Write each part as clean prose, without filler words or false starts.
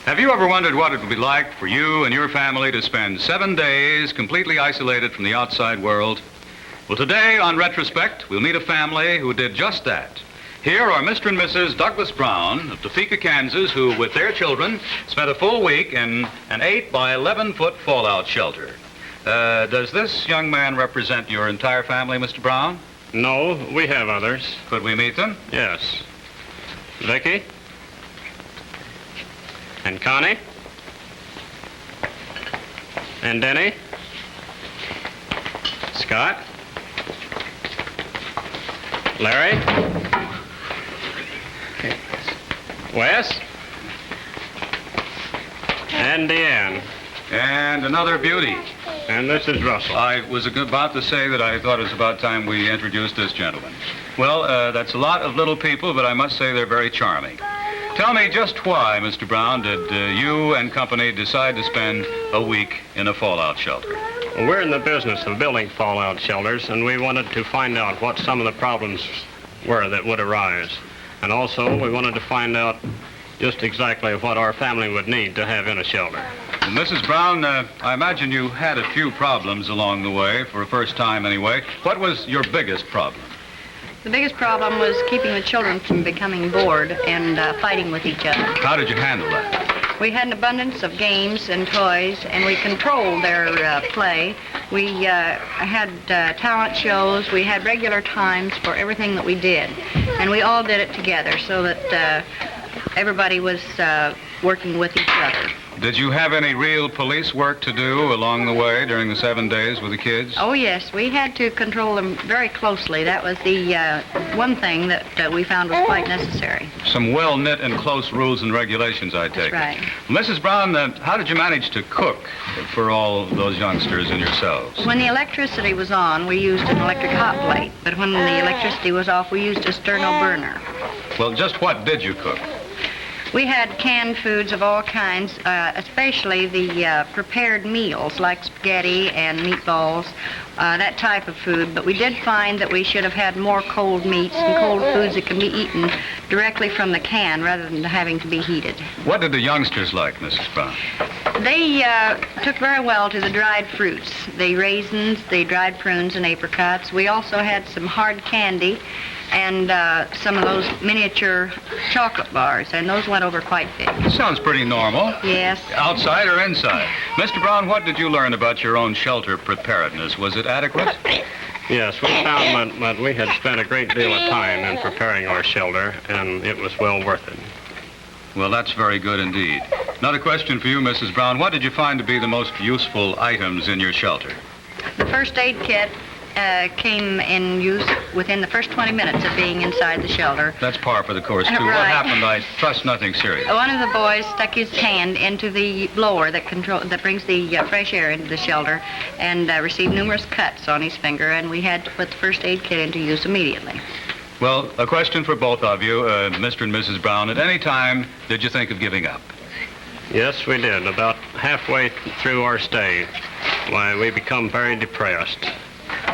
Have you ever wondered what it would be like for you and your family to spend 7 days completely isolated from the outside world? Well, today on Retrospect, we'll meet a family who did just that. Here are Mr. and Mrs. Douglas Brown of Topeka, Kansas, who, with their children, spent a full week in an 8 by 11-foot fallout shelter. Does this young man represent your entire family, Mr. Brown? No, we have others. Could we meet them? Yes. Vicky? And Connie? And Denny? Scott? Larry? Wes? And Deanne. And another beauty. And this is Russell. I was about to say that I thought it was about time we introduced this gentleman. Well, that's a lot of little people, but I must say they're very charming. Tell me just why, Mr. Brown, did you and company decide to spend a week in a fallout shelter? Well, we're in the business of building fallout shelters, and we wanted to find out what some of the problems were that would arise. And also, we wanted to find out just exactly what our family would need to have in a shelter. Well, Mrs. Brown, I imagine you had a few problems along the way, for a first time anyway. What was your biggest problem? The biggest problem was keeping the children from becoming bored and fighting with each other. How did you handle that? We had an abundance of games and toys, and we controlled their play. We had talent shows. We had regular times for everything that we did, and we all did it together so that everybody was working with each other. Did you have any real police work to do along the way during the 7 days with the kids? Oh, yes. We had to control them very closely. That was the one thing that we found was quite necessary. Some well-knit and close rules and regulations, I take it. That's right. Mrs. Brown, how did you manage to cook for all those youngsters and yourselves? When the electricity was on, we used an electric hot plate. But when the electricity was off, we used a sterno burner. Well, just what did you cook? We had canned foods of all kinds, especially the prepared meals like spaghetti and meatballs, that type of food. But we did find that we should have had more cold meats and cold foods that can be eaten directly from the can rather than having to be heated. What did the youngsters like, Mrs. Brown? They took very well to the dried fruits, the raisins, the dried prunes and apricots. We also had some hard candy and some of those miniature chocolate bars, and those went over quite big. Sounds pretty normal. Yes. Outside or inside? Mr. Brown, what did you learn about your own shelter preparedness? Was it adequate? Yes, we found that we had spent a great deal of time in preparing our shelter, and it was well worth it. Well, that's very good indeed. Another question for you, Mrs. Brown. What did you find to be the most useful items in your shelter? The first aid kit came in use within the first 20 minutes of being inside the shelter. That's par for the course, too. Right. What happened? I trust nothing serious. One of the boys stuck his hand into the blower that brings the fresh air into the shelter and received numerous cuts on his finger, and we had to put the first aid kit into use immediately. Well, a question for both of you, Mr. and Mrs. Brown. At any time, did you think of giving up? Yes, we did. About halfway through our stay, why, we become very depressed.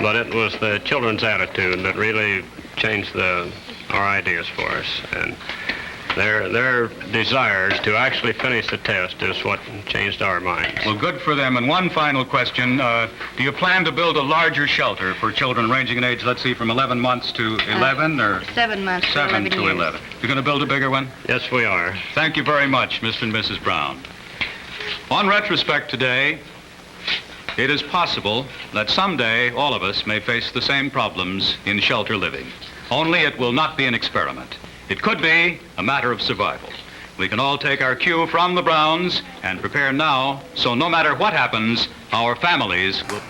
But it was the children's attitude that really changed our ideas for us. And their desires to actually finish the test is what changed our minds. Well, good for them. And one final question. Do you plan to build a larger shelter for children ranging in age, let's see, from 11 months to 11? Or 7 months to 7 11 to years. 11. You're going to build a bigger one? Yes, we are. Thank you very much, Mr. and Mrs. Brown. On Retrospect today, it is possible that someday all of us may face the same problems in shelter living. Only it will not be an experiment. It could be a matter of survival. We can all take our cue from the Browns and prepare now, so no matter what happens, our families will...